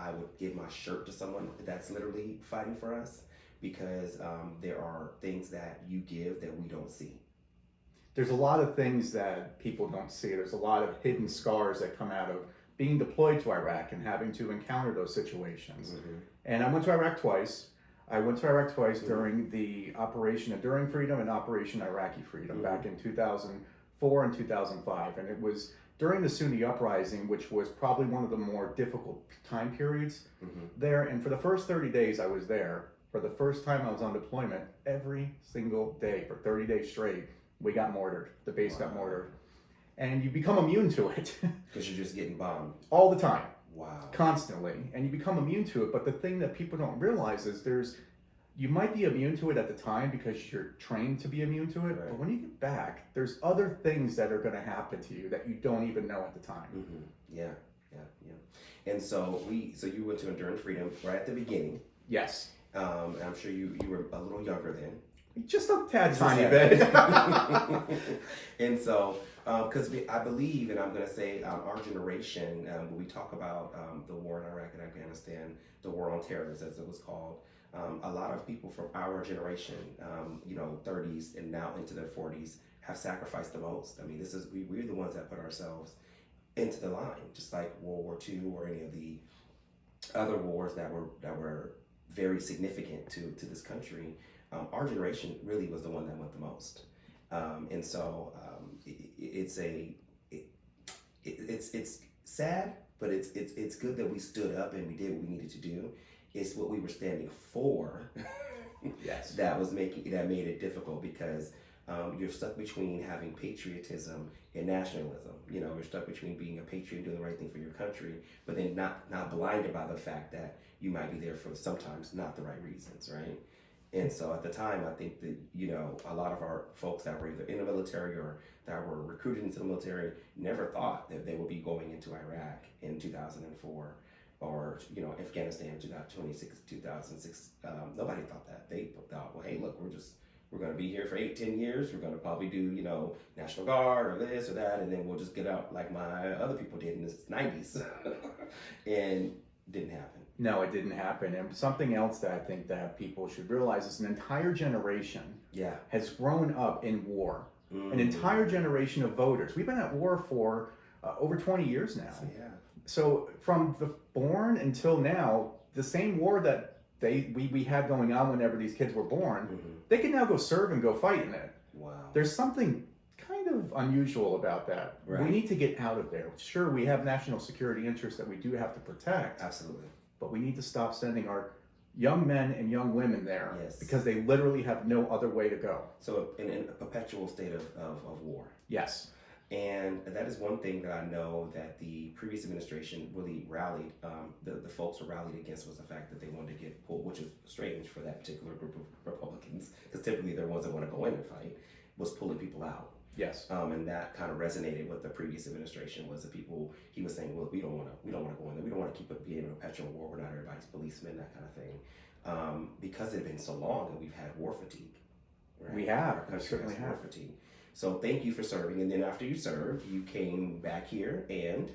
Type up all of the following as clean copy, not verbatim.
I would give my shirt to someone that's literally fighting for us, because there are things that you give that we don't see. There's a lot of things that people don't see. There's a lot of hidden scars that come out of being deployed to Iraq and having to encounter those situations. And I went to Iraq twice. I went to Iraq twice during the Operation Enduring Freedom and Operation Iraqi Freedom back in 2004 and 2005. And it was during the Sunni uprising, which was probably one of the more difficult time periods there. And for the first 30 days I was there, for the first time I was on deployment, every single day for 30 days straight, we got mortared. The base got mortared. And you become immune to it. Because you're just getting bombed. All the time. Wow. Constantly. And you become immune to it. But the thing that people don't realize is you might be immune to it at the time because you're trained to be immune to it. Right. But when you get back, there's other things that are going to happen to you that you don't even know at the time. Yeah. And so you went to Enduring Freedom right at the beginning. Yes. I'm sure you were a little younger then. Just a tad tiny bit. And so, because I believe, and I'm going to say our generation, when we talk about the war in Iraq and Afghanistan, the war on terrorism, as it was called, a lot of people from our generation, 30s and now into their 40s, have sacrificed the most. I mean, we're the ones that put ourselves into the line, just like World War II or any of the other wars that were very significant to this country. Our generation really was the one that went the most, and so it's sad, but it's good that we stood up and we did what we needed to do. It's what we were standing for. Yes. that made it difficult, because you're stuck between having patriotism and nationalism. You're stuck between being a patriot and doing the right thing for your country, but then not blinded by the fact that you might be there for sometimes not the right reasons, right? And so at the time, I think that, a lot of our folks that were either in the military or that were recruited into the military never thought that they would be going into Iraq in 2004 or, Afghanistan in 2006. Nobody thought that. They thought, well, hey, look, we're going to be here for 8-10 years. We're going to probably do, National Guard or this or that, and then we'll just get out like my other people did in the 90s. And didn't happen. No, it didn't happen. And something else that I think that people should realize is an entire generation has grown up in war. An entire generation of voters. We've been at war for over 20 years now. So from the born until now, the same war that we had going on whenever these kids were born, they can now go serve and go fight in it. Wow. There's something kind of unusual about that. Right. We need to get out of there. Sure, we have national security interests that we do have to protect. Absolutely. But we need to stop sending our young men and young women there because they literally have no other way to go. So in a perpetual state of war. Yes. And that is one thing that I know that the previous administration really rallied, the folks were rallied against, was the fact that they wanted to get pulled, which is strange for that particular group of Republicans, because typically they're ones that want to go in and fight, was pulling people out. Yes. And that kind of resonated with the previous administration. Was the people he was saying, well, we don't want to go in there. We don't want to keep it being a perpetual war. We're not everybody's policeman, that kind of thing. Because it had been so long that we've had war fatigue. Right? We have. We certainly have. War fatigue. So thank you for serving. And then after you served, you came back here and...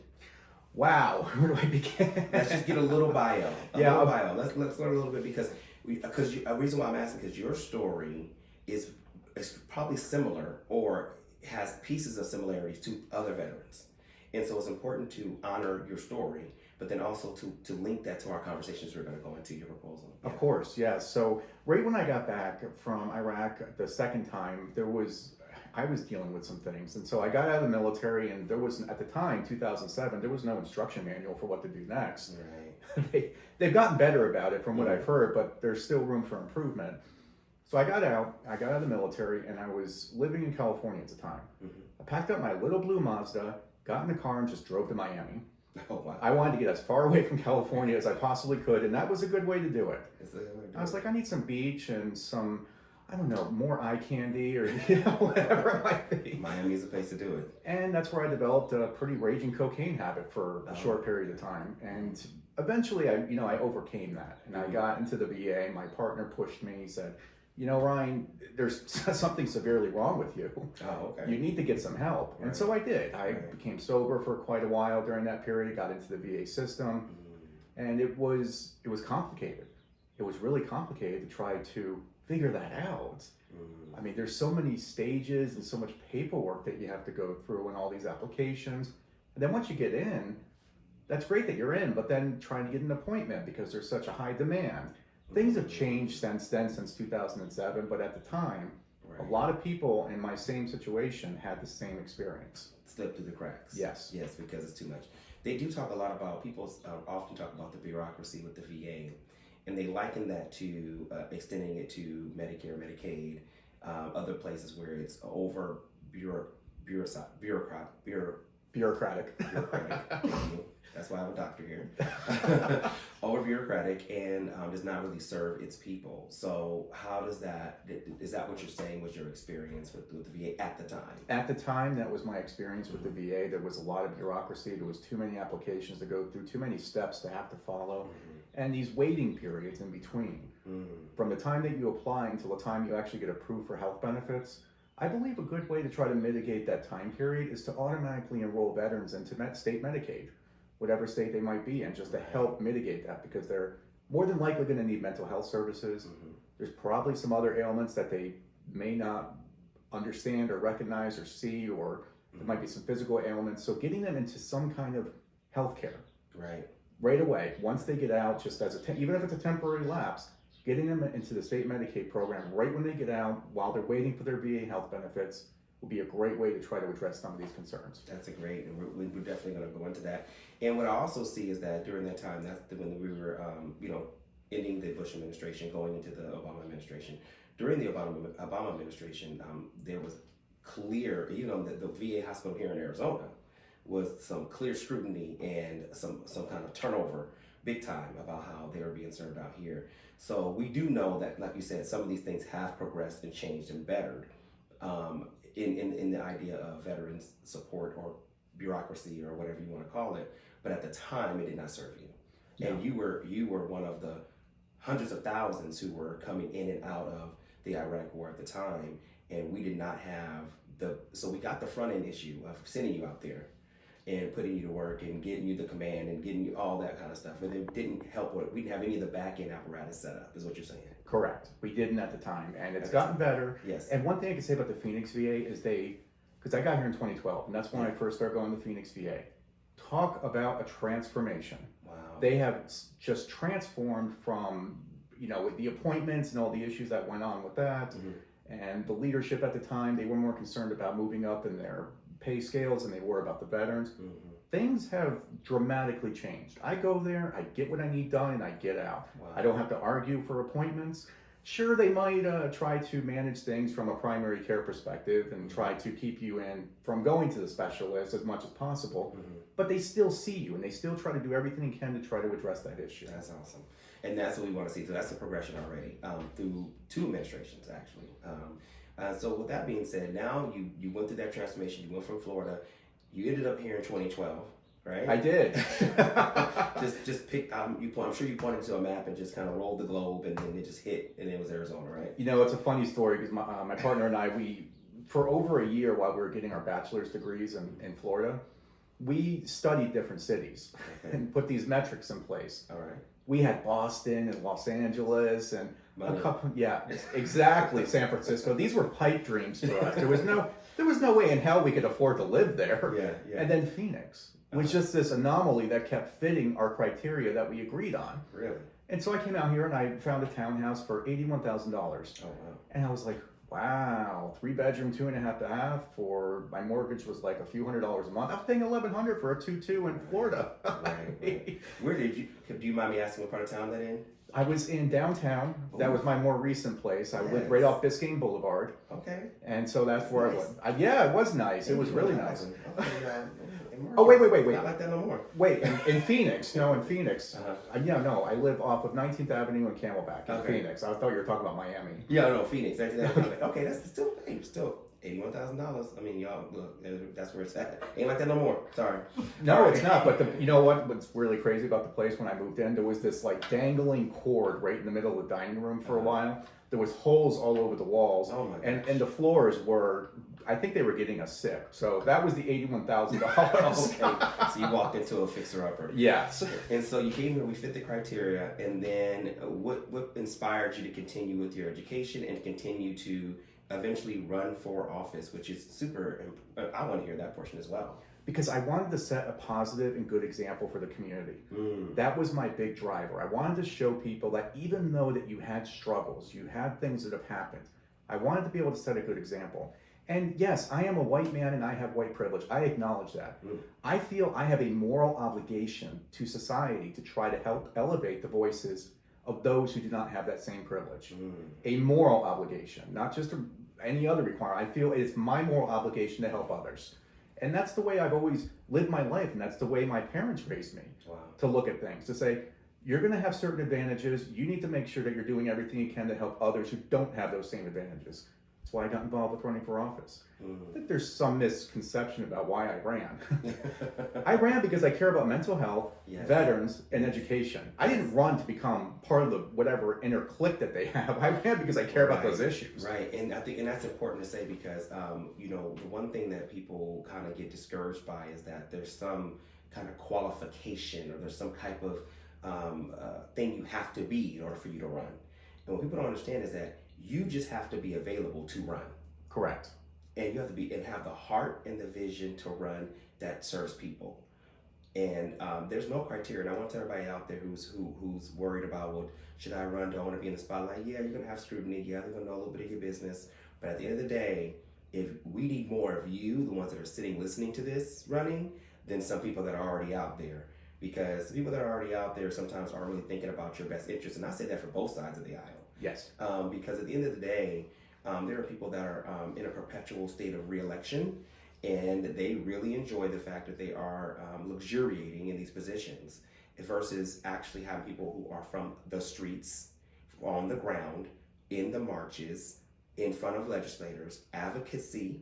Wow, where do I begin? Let's just get a little bio. Little bio. Let's learn a little bit, because a reason why I'm asking, because your story is probably similar or has pieces of similarities to other veterans. And so it's important to honor your story, but then also to link that to our conversations we're going to go into your proposal. Yeah. Of course, yes. So right when I got back from Iraq the second time, I was dealing with some things. And so I got out of the military, and there was, at the time, 2007, there was no instruction manual for what to do next. Right. They've gotten better about it from what I've heard, but there's still room for improvement. So I got out of the military, and I was living in California at the time. I packed up my little blue Mazda, got in the car, and just drove to Miami. Oh, wow. I wanted to get as far away from California as I possibly could, and that was a good way to do it. I was like, I need some beach and some, I don't know, more eye candy or whatever it might be. Miami is a place to do it. And that's where I developed a pretty raging cocaine habit for a short period of time. And eventually, I overcame that, and I got into the VA. My partner pushed me. He said, Ryan, there's something severely wrong with you. Oh, okay. You need to get some help. Right. And so I did. I became sober for quite a while during that period, got into the VA system. And it was complicated. It was really complicated to try to figure that out. I mean, there's so many stages and so much paperwork that you have to go through and all these applications. And then once you get in, that's great that you're in, but then trying to get an appointment because there's such a high demand. Things have changed since then, since 2007, but at the time, a lot of people in my same situation had the same experience. Slip through the cracks. Yes. Yes, because it's too much. They do talk a lot about, people often talk about the bureaucracy with the VA, and they liken that to extending it to Medicare, Medicaid, other places where it's over bureaucratic. That's why I'm a doctor here. Over bureaucratic and does not really serve its people. So how does that, is that what you're saying was your experience with the VA at the time? At the time, that was my experience with the VA. There was a lot of bureaucracy. There was too many applications to go through, too many steps to have to follow, and these waiting periods in between. From the time that you apply until the time you actually get approved for health benefits, I believe a good way to try to mitigate that time period is to automatically enroll veterans into state Medicaid, whatever state they might be in, just to help mitigate that, because they're more than likely going to need mental health services. There's probably some other ailments that they may not understand or recognize or see, or there might be some physical ailments. So getting them into some kind of health care right away, once they get out, just as even if it's a temporary lapse, getting them into the state Medicaid program right when they get out, while they're waiting for their VA health benefits, will be a great way to try to address some of these concerns. That's a great, and we're definitely going to go into that. And what I also see is that during that time, that's when we were, ending the Bush administration, going into the Obama administration. During the Obama administration, there was clear, the VA hospital here in Arizona was some clear scrutiny and some kind of turnover, big time, about how they were being served out here. So we do know that, like you said, some of these things have progressed and changed and bettered. In the idea of veterans support or bureaucracy or whatever you want to call it, but at the time it did not serve you, and you were one of the hundreds of thousands who were coming in and out of the Iraq War at the time, and we did not have so we got the front end issue of sending you out there and putting you to work and getting you the command and getting you all that kind of stuff, and it didn't help. We didn't have any of the back end apparatus set up, is what you're saying. Correct. We didn't at the time, and it's gotten better. Yes. And one thing I can say about the Phoenix VA is because I got here in 2012, and that's when I first started going to Phoenix VA. Talk about a transformation. Wow. They have just transformed from, with the appointments and all the issues that went on with that, and the leadership at the time, they were more concerned about moving up in their pay scales than they were about the veterans. Things have dramatically changed. I go there, I get what I need done, and I get out. Wow. I don't have to argue for appointments. Sure, they might try to manage things from a primary care perspective and try to keep you in from going to the specialist as much as possible, but they still see you, and they still try to do everything they can to try to address that issue. That's awesome. And that's what we want to see. So that's a progression already through 2 administrations, actually. So with that being said, now you went through that transformation. You went from Florida. You ended up here in 2012, right? I did. just pick. I'm sure you pointed to a map and just kind of rolled the globe, and then it just hit, and it was Arizona, right? It's a funny story because my partner and I, for over a year while we were getting our bachelor's degrees in Florida, we studied different cities and put these metrics in place. All right. We had Boston and Los Angeles and Money. a couple, exactly, San Francisco. These were pipe dreams for us. There was no way in hell we could afford to live there. Yeah. And then Phoenix was just this anomaly that kept fitting our criteria that we agreed on. Really? And so I came out here and I found a townhouse for $81,000. Oh, wow. And I was like, wow, 3-bedroom, 2.5 for my mortgage was like a few $100s a month. I was paying $1,100 for a 2-2 in Florida. Right. Where do you mind me asking what part of town that in? I was in downtown. That was my more recent place. I lived right off Biscayne Boulevard. Okay. And so that's where I was. It was nice. It was really nice. Okay, Oh, wait. Not like that no more. Wait, in Phoenix. No, in Phoenix. I live off of 19th Avenue and Camelback in Phoenix. I thought you were talking about Miami. Yeah, no, Phoenix. Okay, that's still $81,000. I mean, y'all, look, that's where it's at. Ain't like that no more. Sorry. No, it's not. But you know what's really crazy about the place when I moved in? There was this like dangling cord right in the middle of the dining room for a while. There was holes all over the walls. Oh my gosh. And the floors were, I think they were getting us sick. So that was the $81,000. Okay. So you walked into a fixer-upper. Yes. And so you came here, we fit the criteria, and then what inspired you to continue with your education and continue to eventually run for office, which is super, I want to hear that portion as well. Because I wanted to set a positive and good example for the community. That was my big driver. I wanted to show people that even though that you had struggles, you had things that have happened, I wanted to be able to set a good example. And yes, I am a white man and I have white privilege. I acknowledge that. I feel I have a moral obligation to society to try to help elevate the voices of those who do not have that same privilege. A moral obligation, not just any other requirement. I feel it's my moral obligation to help others. And that's the way I've always lived my life, and that's the way my parents raised me. Wow. To look at things, to say, you're going to have certain advantages. You need to make sure that you're doing everything you can to help others who don't have those same advantages. That's why I got involved with running for office. I think there's some misconception about why I ran. I ran because I care about mental health, veterans, and education. I didn't run to become part of the whatever inner clique that they have. I ran because I care about those issues. Right, and I think, and that's important to say because, you know, the one thing that people kind of get discouraged by is that there's some kind of qualification or there's some type of thing you have to be in order for you to run. And what people don't understand is that you just have to be available to run. Correct. And you have to be and have the heart and the vision to run that serves people. And there's no criteria. And I want to tell everybody out there who's worried about, well, should I run? Do I want to be in the spotlight? Yeah, you're gonna have scrutiny. Yeah, they're gonna know a little bit of your business. But at the end of the day, if we need more of you, the ones that are sitting listening to this running, than some people that are already out there. Because the people that are already out there sometimes aren't really thinking about your best interest. And I say that for both sides of the aisle. Yes. Because at the end of the day, there are people that are in a perpetual state of re-election, and they really enjoy the fact that they are luxuriating in these positions versus actually having people who are from the streets, on the ground, in the marches, in front of legislators, advocacy,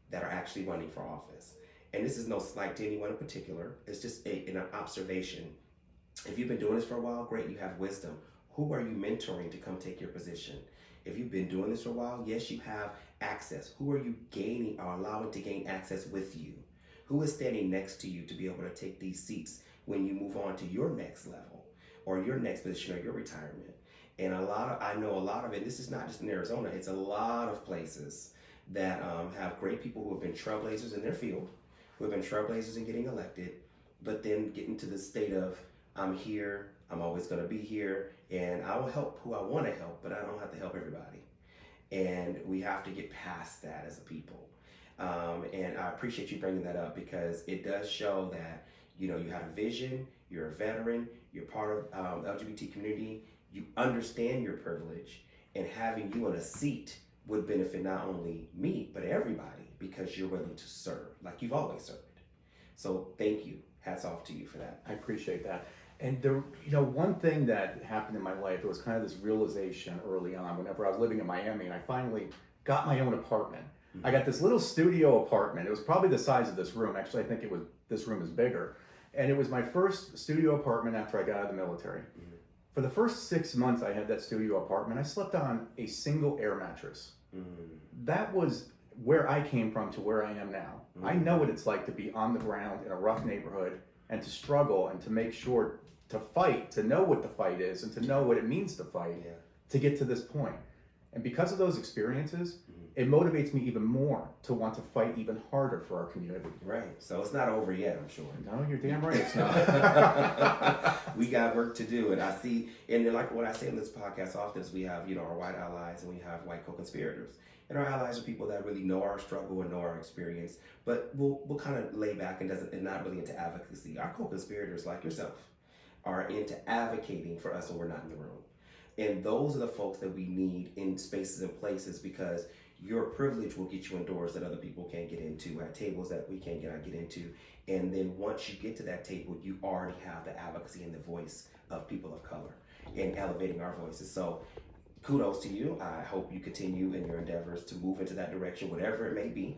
that are actually running for office. And this is no slight to anyone in particular. It's just an observation. If you've been doing this for a while, great, you have wisdom. Who are you mentoring to come take your position? If you've been doing this for a while, yes, you have access. Who are you gaining or allowing to gain access with you? Who is standing next to you to be able to take these seats when you move on to your next level or your next position or your retirement? And I know a lot of it, this is not just in Arizona, it's a lot of places that have great people who have been trailblazers in their field, who have been trailblazers in getting elected, but then getting to the state of, I'm here, I'm always going to be here, and I will help who I want to help, but I don't have to help everybody. And we have to get past that as a people. And I appreciate you bringing that up because it does show that, you know, you have a vision, you're a veteran, you're part of the LGBT community, you understand your privilege, and having you in a seat would benefit not only me, but everybody because you're willing to serve like you've always served. So thank you. Hats off to you for that. I appreciate that. And there, you know, one thing that happened in my life, it was kind of this realization early on whenever I was living in Miami and I finally got my own apartment. I got this little studio apartment. It was probably the size of this room. Actually, I think this room is bigger. And it was my first studio apartment after I got out of the military. For the first 6 months I had that studio apartment, I slept on a single air mattress. That was where I came from to where I am now. I know what it's like to be on the ground in a rough neighborhood and to struggle and to make sure to fight, to know what the fight is and to know what it means to fight to get to this point. And because of those experiences, it motivates me even more to want to fight even harder for our community. Right. So it's not over yet, I'm sure. No, you're damn right it's not. We got work to do. And I see, and then like what I say on this podcast often is we have, you know, our white allies and we have white co-conspirators. And our allies are people that really know our struggle and know our experience, but we'll kind of lay back and not really into advocacy. Our co-conspirators, like yourself, are into advocating for us when we're not in the room. And those are the folks that we need in spaces and places because your privilege will get you in doors that other people can't get into, at tables that we can't get into. And then once you get to that table, you already have the advocacy and the voice of people of color and elevating our voices. So kudos to you. I hope you continue in your endeavors to move into that direction, whatever it may be.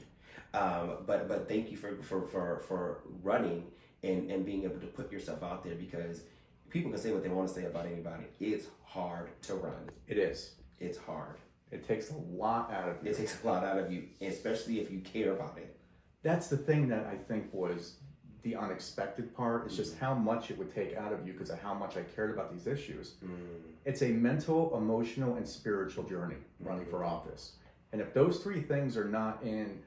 But thank you for running and being able to put yourself out there, because people can say what they want to say about anybody. It's hard to run. It is. It's hard. It takes a lot out of you. It takes a lot out of you, especially if you care about it. That's the thing that I think was the unexpected part. Is just how much it would take out of you because of how much I cared about these issues. It's a mental, emotional, and spiritual journey running for office. And if those three things are not in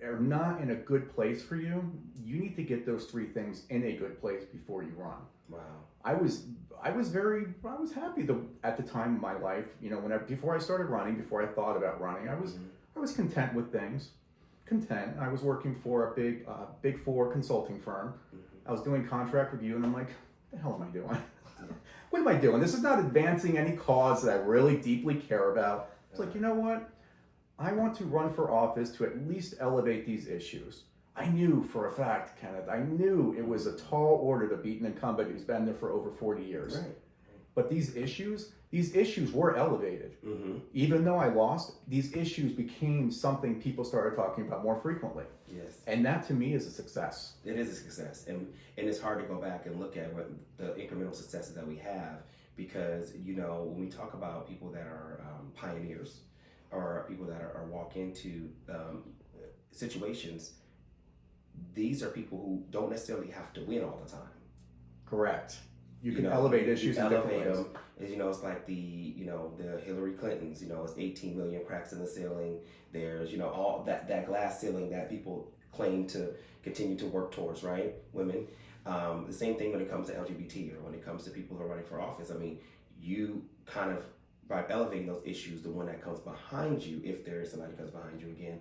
a good place for you, you need to get those three things in a good place before you run. Wow. I was happy at the time of my life, before I started running, before I thought about running, I was content with things. I was working for a big four consulting firm. I was doing contract review, and I'm like, what the hell am I doing? What am I doing? This is not advancing any cause that I really deeply care about. It's like, you know what? I want to run for office to at least elevate these issues. I knew for a fact, Kenneth, I knew it was a tall order to beat an incumbent who's been there for over 40 years. Right. But these issues were elevated. Even though I lost, these issues became something people started talking about more frequently. Yes. And that to me is a success. It is a success. And it's hard to go back and look at what the incremental successes that we have, because, when we talk about people that are pioneers, or people that are walk into situations, these are people who don't necessarily have to win all the time. Correct. You can elevate issues in different ways. Them. It's like the Hillary Clintons. It's 18 million cracks in the ceiling. There's all that glass ceiling that people claim to continue to work towards. Right, women. The same thing when it comes to LGBT, or when it comes to people who are running for office. I mean, you kind of, by elevating those issues, the one that comes behind you, if there is somebody who comes behind you again,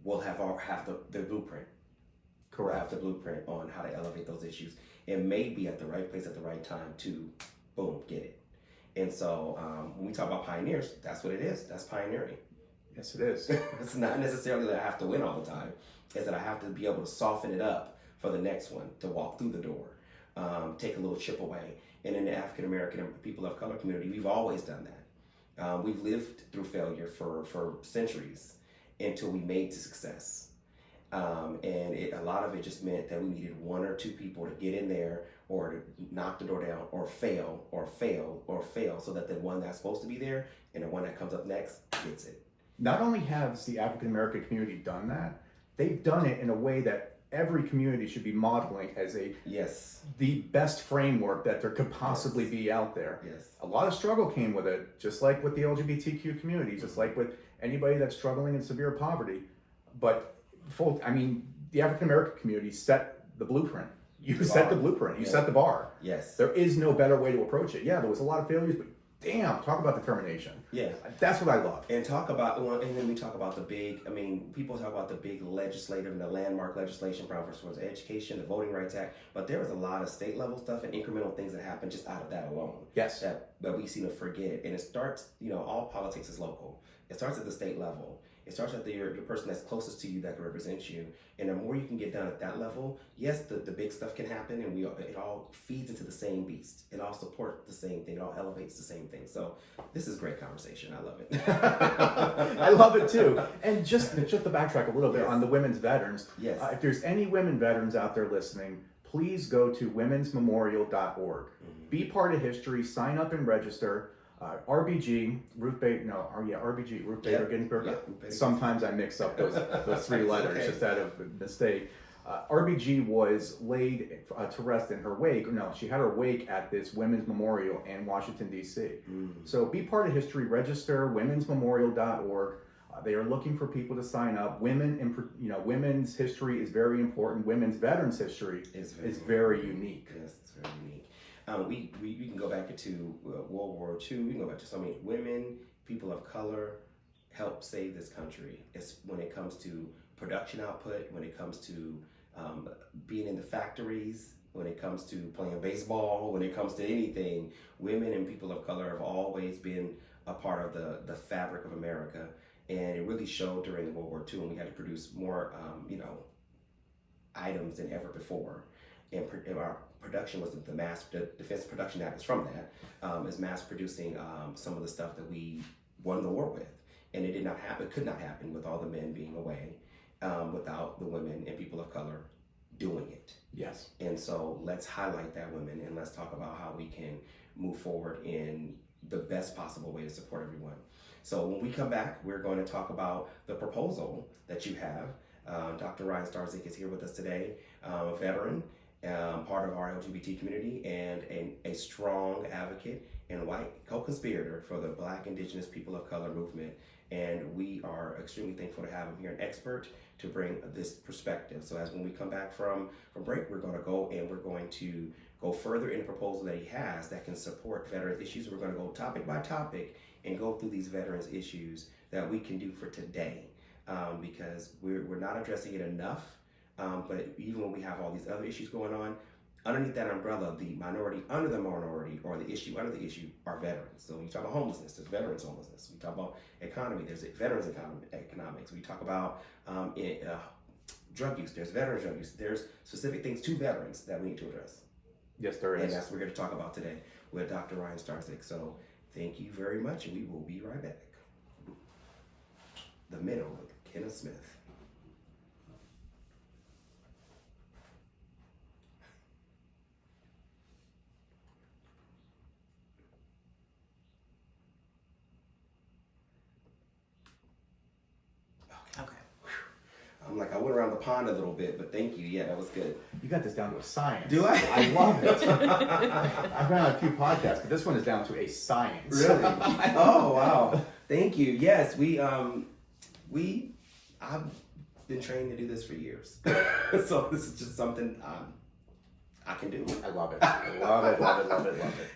will have the blueprint. Correct. Have the blueprint on how to elevate those issues. It may be at the right place at the right time to, boom, get it. And so when we talk about pioneers, that's what it is. That's pioneering. Yes, it is. It's not necessarily that I have to win all the time. It's that I have to be able to soften it up for the next one to walk through the door, take a little chip away. And in the African American and people of color community, we've always done that. We've lived through failure for centuries until we made to success. And a lot of it just meant that we needed one or two people to get in there, or to knock the door down, or fail, so that the one that's supposed to be there and the one that comes up next gets it. Not only has the African American community done that, they've done it in a way that every community should be modeling as the best framework that there could possibly be out there. Yes. A lot of struggle came with it, just like with the LGBTQ community, just like with anybody that's struggling in severe poverty. But the African American community set the blueprint. You set the blueprint. You set the bar. Yes. There is no better way to approach it. Yeah, there was a lot of failures, but damn, talk about determination. Yeah. That's what I love. And then we talk about the big, people talk about the big legislative and the landmark legislation for education, the Voting Rights Act, but there was a lot of state level stuff and incremental things that happened just out of that alone. Yes. That we seem to forget. And it starts, all politics is local. It starts at the state level. It starts at your person that's closest to you that can represent you. And the more you can get done at that level, yes, the big stuff can happen, and it all feeds into the same beast. It all supports the same thing. It all elevates the same thing. So this is great conversation. I love it. I love it too. And just to backtrack a little bit on the women's veterans. Yes. If there's any women veterans out there listening, please go to womensmemorial.org. Be part of history. Sign up and register. RBG, Ruth Bader Ginsburg. Yeah, Sometimes I mix up those three letters just out of mistake. RBG was laid to rest in her wake. No, she had her wake at this women's memorial in Washington, D.C. So be part of history. Register, womensmemorial.org. They are looking for people to sign up. Women's history is very important. Women's veterans history is very unique. Yes, it's very unique. We can go back into World War II. We can go back to so many women, people of color, help save this country. It's when it comes to production output, when it comes to being in the factories, when it comes to playing baseball, when it comes to anything, women and people of color have always been a part of the fabric of America. And it really showed during World War II, when we had to produce more, items than ever before. And our production was the Defense Production Act is from that, is mass producing some of the stuff that we won the war with. And it did not happen, could not happen with all the men being away, without the women and people of color doing it. Yes. And so let's highlight that women, and let's talk about how we can move forward in the best possible way to support everyone. So when we come back, we're going to talk about the proposal that you have. Dr. Ryan Starzyk is here with us today, a veteran, part of our LGBT community, and a strong advocate and white co-conspirator for the Black, Indigenous, people of color movement. And we are extremely thankful to have him here, an expert to bring this perspective. So as when we come back from break, we're going to go further in the proposal that he has that can support veterans issues. We're going to go topic by topic and go through these veterans issues that we can do for today, because we're not addressing it enough. But even when we have all these other issues going on, underneath that umbrella, the minority under the minority, or the issue under the issue, are veterans. So when you talk about homelessness, there's veterans homelessness. We talk about economy, there's veterans economics. We talk about drug use, there's veterans drug use. There's specific things to veterans that we need to address. Yes, there is. And that's what we're here to talk about today with Dr. Ryan Starzyk. So thank you very much, and we will be right back. The Minnow with Kenneth Smith. Okay. I'm like, I went around the pond a little bit, but thank you. Yeah, that was good. You got this down to a science. Do I? I love it. I've been on a few podcasts, but this one is down to a science. Really? Oh, wow. Thank you. Yes, I've been trained to do this for years. So this is just something I can do. I love it. I love it, love it, love it, love it.